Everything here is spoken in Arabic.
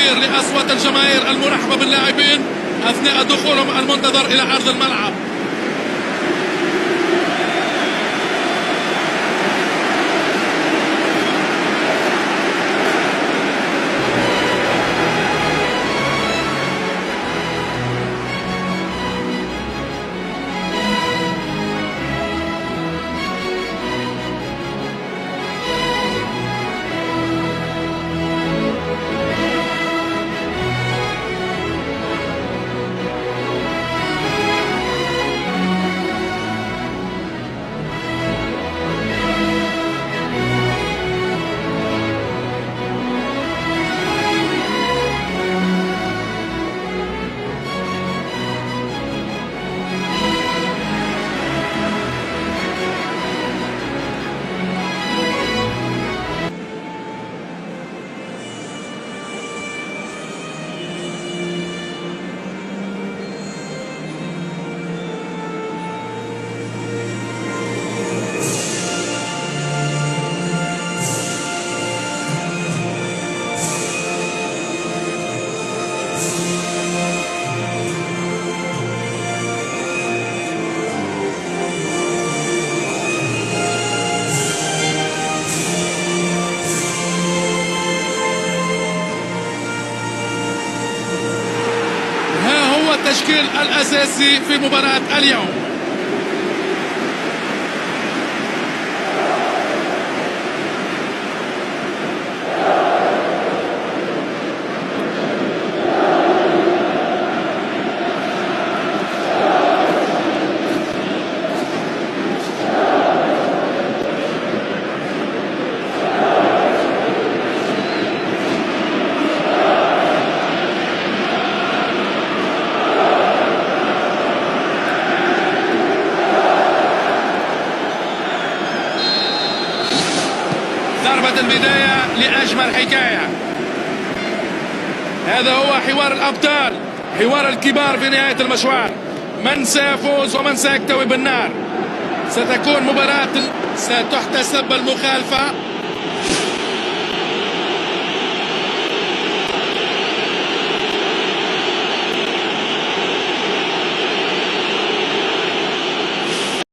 كبير لأصوات الجماهير المرحبة باللاعبين أثناء دخولهم المنتظر إلى أرض الملعب. التشكيل الأساسي في مباراة اليوم. ضربة البداية لأجمل حكاية. هذا هو حوار الأبطال، حوار الكبار في نهاية المشوار. من سيفوز ومن سيكتوي بالنار. ستكون مباراة ستحتسب المخالفة